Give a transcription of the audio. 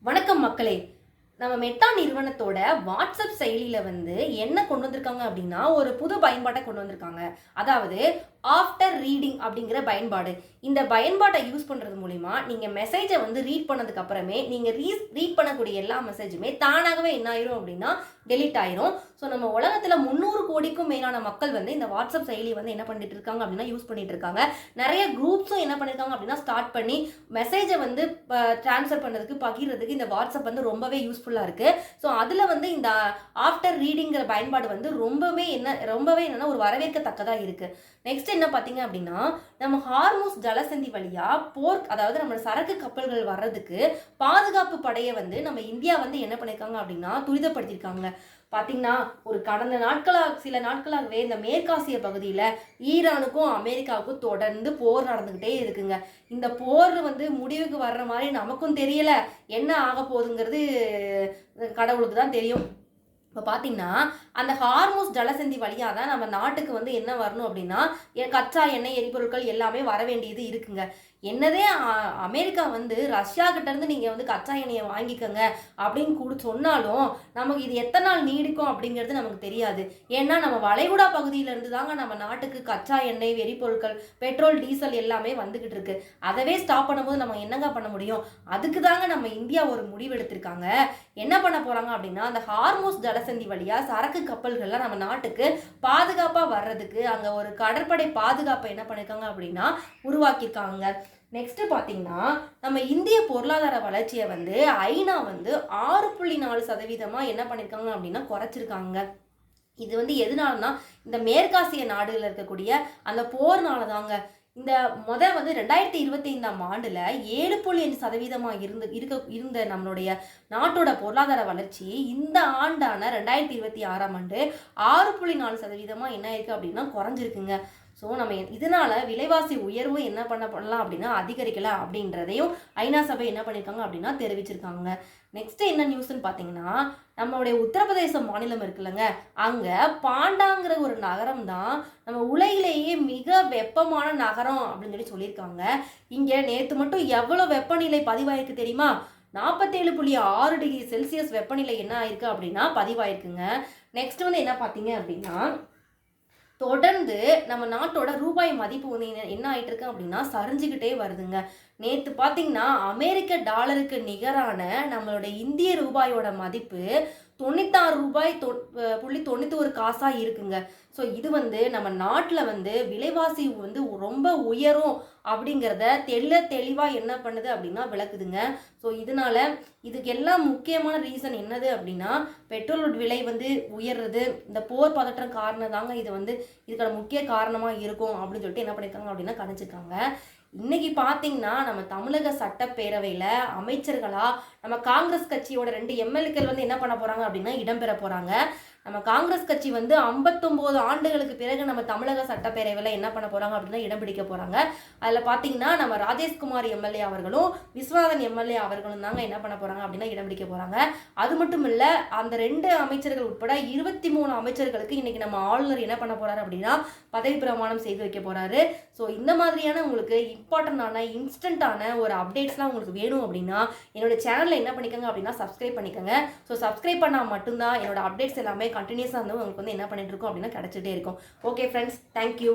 வணக்கம் மக்களே. நம்ம மெட்டா நிறுவனத்தோட வாட்ஸ்அப் செயலியில என்ன கொண்டு வந்திருக்காங்க அப்படின்னா, ஒரு புது பயன்பாட்டை கொண்டு வந்திருக்காங்க. அதாவது ஆஃப்டர் ரீடிங் அப்படிங்கிற பயன்பாடு. இந்த பயன்பாட்டை யூஸ் பண்றது மூலியமா நீங்க மெசேஜை ரீட் பண்ணதுக்கு அப்புறமே நீங்க ரீட் பண்ணக்கூடிய எல்லா மெசேஜுமே தானாகவே என்ன ஆயிரும் அப்படின்னா டெலீட் ஆயிரும். ஸோ நம்ம உலகத்துல 300 கோடிக்கும் மேலான மக்கள் இந்த வாட்ஸ்அப் செயலி என்ன பண்ணிட்டு இருக்காங்க அப்படின்னா யூஸ் பண்ணிட்டு இருக்காங்க. நிறைய குரூப்ஸும் என்ன பண்ணிருக்காங்க அப்படின்னா ஸ்டார்ட் பண்ணி மெசேஜை டிரான்ஸ்ஃபர் பண்ணுறதுக்கு பகிர்றதுக்கு இந்த வாட்ஸ்அப் ரொம்பவே யூஸ்ஃபுல்லாக இருக்குது. ஸோ அதில் இந்த ஆஃப்டர் ரீடிங்கிற பயன்பாடு ரொம்பவே என்னன்னா ஒரு வரவேற்கத்தக்கதாக இருக்குது. நெக்ஸ்ட் என்ன பார்த்தீங்க அப்படின்னா, நம்ம ஹார்மூஸ் ஜலசந்தி வழியாக அதாவது நம்ம சரக்கு கப்பல்கள் வர்றதுக்கு பாதுகாப்பு படையை நம்ம இந்தியா என்ன பண்ணியிருக்காங்க அப்படின்னா துரிதப்படுத்தியிருக்காங்க. பார்த்தீங்கன்னா ஒரு சில நாட்களாகவே இந்த மேற்காசிய பகுதியில் ஈரானுக்கும் அமெரிக்காவுக்கும் தொடர்ந்து போர் நடந்துக்கிட்டே இருக்குங்க. இந்த போர் முடிவுக்கு வர்ற மாதிரி நமக்கும் தெரியல, என்ன ஆக போகுதுங்கிறது கடவுளுக்கு தான் தெரியும். இப்போ பார்த்தீங்கன்னா அந்த ஹார்மூஸ் ஜலசந்தி வழியாக தான் நம்ம நாட்டுக்கு என்ன வரணும் அப்படின்னா கச்சா எண்ணெய் எரிபொருட்கள் எல்லாமே வர வேண்டியது இருக்குங்க. என்னதே அமெரிக்கா ரஷ்யா கிட்ட இருந்து நீங்க கச்சா எண்ணெயை வாங்கிக்கோங்க அப்படின்னு சொன்னாலும் நமக்கு இது எத்தனை நாள் நீடிக்கும் அப்படிங்கிறது நமக்கு தெரியாது. ஏன்னா நம்ம வளைகுடா பகுதியில இருந்து தாங்க நம்ம நாட்டுக்கு கச்சா எண்ணெய் எரிபொருட்கள் பெட்ரோல் டீசல் எல்லாமே வந்துகிட்டு இருக்கு. அதவே ஸ்டாப் பண்ணும்போது நம்ம என்னங்க பண்ண முடியும்? அதுக்கு தாங்க நம்ம இந்தியா ஒரு முடிவு எடுத்திருக்காங்க. என்ன பண்ண போறாங்க அப்படின்னா அந்த ஹார்மூஸ் ஜலசந்தி வழியா சரக்கு கப்பல்கள்லாம் நம்ம நாட்டுக்கு பாதுகாப்பா வர்றதுக்கு அங்க ஒரு கடற்படை பாதுகாப்பை என்ன பண்ணிருக்காங்க அப்படின்னா உருவாக்கியிருக்காங்க. நெக்ஸ்ட் பார்த்தீங்கன்னா நம்ம இந்திய பொருளாதார வளர்ச்சியை ஐநா 6.4% என்ன பண்ணியிருக்காங்க அப்படின்னா குறைச்சிருக்காங்க. இது எதனாலனா இந்த மேற்காசிய நாடுகளில் இருக்கக்கூடிய அந்த போர்னால தாங்க. இந்த 2025ஆம் ஆண்டுல 7.5% இருந்த நம்மளுடைய நாட்டோட பொருளாதார வளர்ச்சி இந்த ஆண்டான 2026ஆம் ஆண்டு 6.4% என்ன இருக்கு அப்படின்னா குறைஞ்சிருக்குங்க. ஸோ நம்ம இதனால விலைவாசி உயர்வு என்ன பண்ணலாம் அப்படின்னா அதிகரிக்கலாம் அப்படின்றதையும் ஐநா சபை என்ன பண்ணியிருக்காங்க அப்படின்னா தெரிவிச்சிருக்காங்க. நெக்ஸ்ட் என்ன நியூஸ்ன்னு பார்த்தீங்கன்னா நம்மளுடைய உத்தரப்பிரதேச மாநிலம் இருக்குல்லங்க, அங்கே பாண்டாங்கிற ஒரு நகரம் தான் நம்ம உலகிலேயே மிக வெப்பமான நகரம் அப்படின்னு சொல்லியிருக்காங்க. இங்கே நேற்று மட்டும் எவ்வளோ வெப்பநிலை பதிவாயிருக்கு தெரியுமா? 47.6 டிகிரி செல்சியஸ் வெப்பநிலை என்ன ஆயிருக்கு அப்படின்னா பதிவாயிருக்குங்க. நெக்ஸ்ட் என்ன பார்த்தீங்க அப்படின்னா தொடர்ந்து நம்ம நாட்டோட ரூபாய் மதிப்பு என்ன ஆயிட்டு இருக்கு அப்படின்னா சரிஞ்சுக்கிட்டே வருதுங்க. நேற்று பார்த்தீங்கன்னா அமெரிக்க டாலருக்கு நிகரான நம்மளோட இந்திய ரூபாயோட மதிப்பு 96 ரூபாய் 91 காசா இருக்குங்க. ஸோ இது நம்ம நாட்டில் விலைவாசி ரொம்ப உயரும் அப்படிங்கிறத தெளிவாக என்ன பண்ணுது அப்படின்னா விளக்குதுங்க. ஸோ இதனால இதுக்கு எல்லாம் முக்கியமான ரீசன் என்னது அப்படின்னா பெட்ரோல் விலை உயர்றது, இந்த போர் பதற்றம் காரணம் தாங்க. இதுக்கான முக்கிய காரணமாக இருக்கும் அப்படின்னு சொல்லிட்டு என்ன பண்ணியிருக்காங்க அப்படின்னா கணிச்சிருக்காங்க. இன்னைக்கு பார்த்தீங்கன்னா நம்ம தமிழக சட்டப்பேரவையில் அமைச்சர்களாக நம்ம காங்கிரஸ் கட்சியோட 2 எம்எல்ஏக்கள் என்ன பண்ண போகிறாங்க அப்படின்னா இடம்பெற போகிறாங்க. நம்ம காங்கிரஸ் கட்சி 59 ஆண்டுகளுக்கு பிறகு நம்ம தமிழக சட்டப்பேரவையில் என்ன பண்ண போகிறாங்க அப்படின்னா இடம் பிடிக்க போகிறாங்க. அதில் பார்த்தீங்கன்னா நம்ம ராஜேஷ்குமார் எம்எல்ஏ அவர்களும் விஸ்வநாதன் எம்எல்ஏ அவர்களும் தாங்க என்ன பண்ண போகிறாங்க அப்படின்னா இடம் பிடிக்க போகிறாங்க. அது மட்டும் இல்லை, அந்த 2 அமைச்சர்கள் உட்பட 23 அமைச்சர்களுக்கு இன்னைக்கு நம்ம ஆளுநர் என்ன பண்ண போகிறாரு அப்படின்னா பதவி பிரமாணம் செய்து வைக்க போகிறாரு. ஸோ இந்த மாதிரியான உங்களுக்கு இம்பார்ட்டண்டான இன்ஸ்டன்டான ஒரு அப்டேட்ஸ்லாம் உங்களுக்கு வேணும் அப்படின்னா என்னோட சேனலில் என்ன பண்ணிக்கோங்க அப்படின்னா சப்ஸ்கிரைப் பண்ணிக்கோங்க. ஸோ சப்ஸ்கிரைப் பண்ணால் மட்டும்தான் என்னோட அப்டேட்ஸ் எல்லாமே கண்டினியூஸாக உங்களுக்கு என்ன பண்ணிட்டு இருக்கோம் அப்படின்னா கிடைச்சிட்டே இருக்கும். Okay friends, thank you.